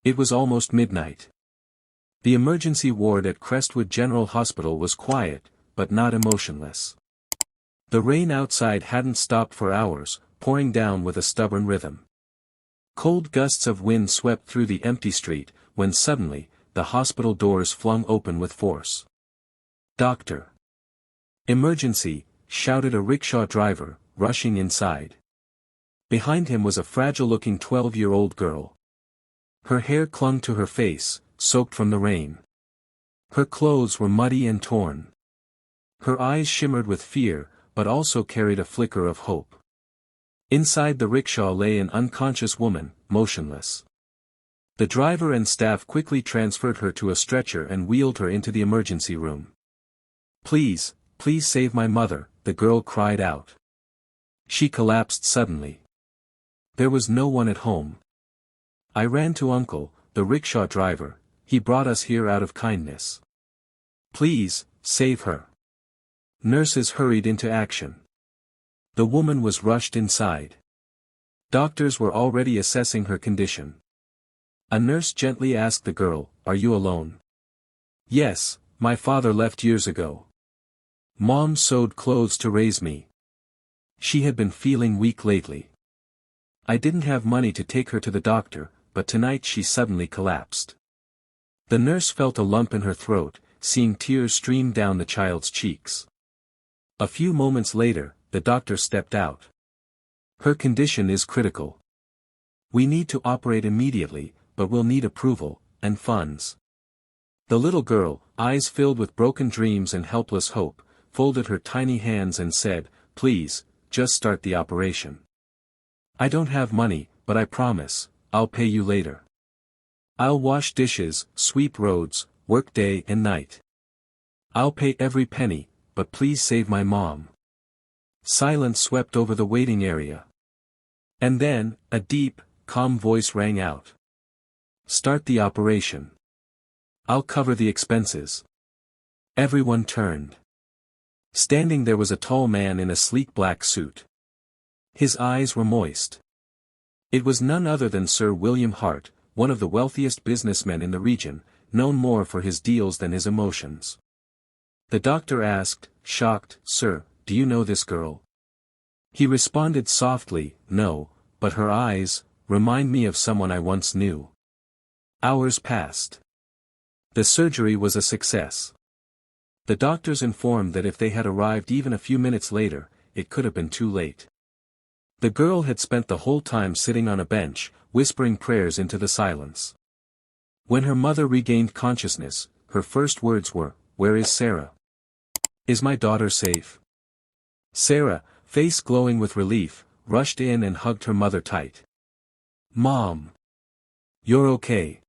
It was almost midnight. The emergency ward at Crestwood General Hospital was quiet, but not emotionless. The rain outside hadn't stopped for hours, pouring down with a stubborn rhythm. Cold gusts of wind swept through the empty street, when suddenly, the hospital doors flung open with force. "Doctor!" "Emergency!" shouted a rickshaw driver, rushing inside. Behind him was a fragile-looking 12-year-old girl. Her hair clung to her face, soaked from the rain. Her clothes were muddy and torn. Her eyes shimmered with fear, but also carried a flicker of hope. Inside the rickshaw lay an unconscious woman, motionless. The driver and staff quickly transferred her to a stretcher and wheeled her into the emergency room. "Please, please save my mother," the girl cried out. She collapsed suddenly. There was no one at home. "I ran to Uncle, the rickshaw driver. He brought us here out of kindness. Please, save her." Nurses hurried into action. The woman was rushed inside. Doctors were already assessing her condition. A nurse gently asked the girl, "Are you alone?" "Yes, my father left years ago. Mom sewed clothes to raise me. She had been feeling weak lately. I didn't have money to take her to the doctor, but tonight she suddenly collapsed." The nurse felt a lump in her throat, seeing tears stream down the child's cheeks. A few moments later, the doctor stepped out. "Her condition is critical. We need to operate immediately, but we'll need approval, and funds." The little girl, eyes filled with broken dreams and helpless hope, folded her tiny hands and said, "Please, just start the operation. I don't have money, but I promise, I'll pay you later. I'll wash dishes, sweep roads, work day and night. I'll pay every penny, but please save my mom." Silence swept over the waiting area. And then, a deep, calm voice rang out. "Start the operation. I'll cover the expenses." Everyone turned. Standing there was a tall man in a sleek black suit. His eyes were moist. It was none other than Sir William Hart, one of the wealthiest businessmen in the region, known more for his deals than his emotions. The doctor asked, shocked, "Sir, do you know this girl?" He responded softly, "No, but her eyes remind me of someone I once knew." Hours passed. The surgery was a success. The doctors informed that if they had arrived even a few minutes later, it could have been too late. The girl had spent the whole time sitting on a bench, whispering prayers into the silence. When her mother regained consciousness, her first words were, "Where is Sarah? Is my daughter safe?" Sarah, face glowing with relief, rushed in and hugged her mother tight. "Mom! You're okay."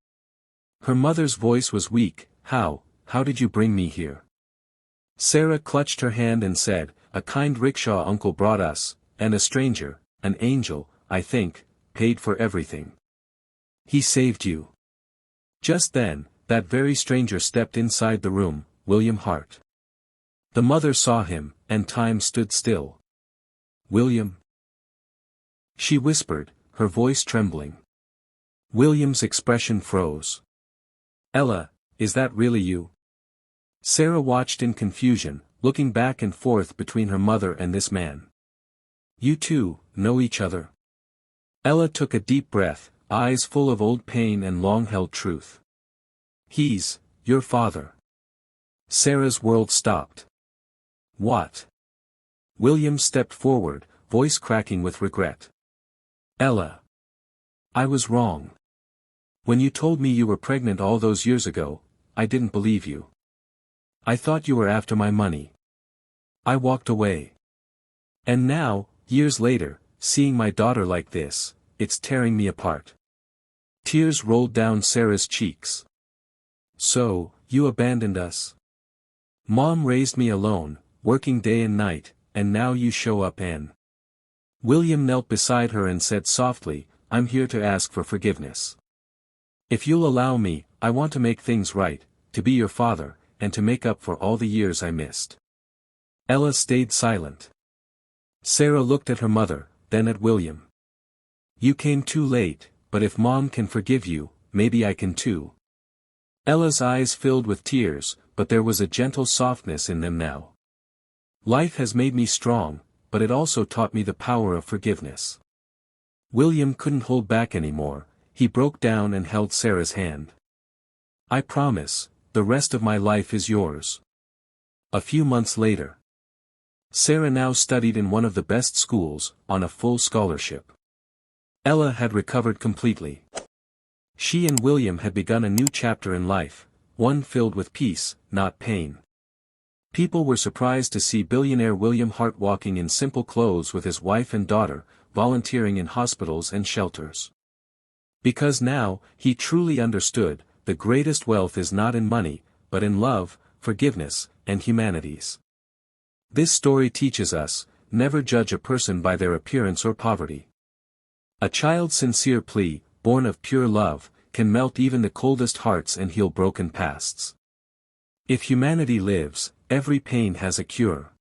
Her mother's voice was weak. How did you bring me here?" Sarah clutched her hand and said, "A kind rickshaw uncle brought us, and a stranger, an angel, I think, paid for everything. He saved you." Just then, that very stranger stepped inside the room, William Hart. The mother saw him, and time stood still. "William?" she whispered, her voice trembling. William's expression froze. "Ella, is that really you?" Sarah watched in confusion, looking back and forth between her mother and this man. "You two know each other?" Ella took a deep breath, eyes full of old pain and long-held truth. "He's your father." Sarah's world stopped. "What?" William stepped forward, voice cracking with regret. "Ella. I was wrong. When you told me you were pregnant all those years ago, I didn't believe you. I thought you were after my money. I walked away. And now, years later, seeing my daughter like this, it's tearing me apart." Tears rolled down Sarah's cheeks. "So, you abandoned us? Mom raised me alone, working day and night, and now you show up and—" William knelt beside her and said softly, "I'm here to ask for forgiveness. If you'll allow me, I want to make things right, to be your father, and to make up for all the years I missed." Ella stayed silent. Sarah looked at her mother, then at William. "You came too late, but if Mom can forgive you, maybe I can too. Ella's eyes filled with tears, but there was a gentle softness in them now. Life has made me strong, but it also taught me the power of forgiveness. William couldn't hold back anymore, he broke down and held Sarah's hand. I promise, the rest of my life is yours. A few months later. Sarah now studied in one of the best schools, on a full scholarship. Ella had recovered completely. She and William had begun a new chapter in life, one filled with peace, not pain. People were surprised to see billionaire William Hart walking in simple clothes with his wife and daughter, volunteering in hospitals and shelters. Because now, he truly understood, the greatest wealth is not in money, but in love, forgiveness, and humanities. This story teaches us, never judge a person by their appearance or poverty. A child's sincere plea, born of pure love, can melt even the coldest hearts and heal broken pasts. If humanity lives, every pain has a cure.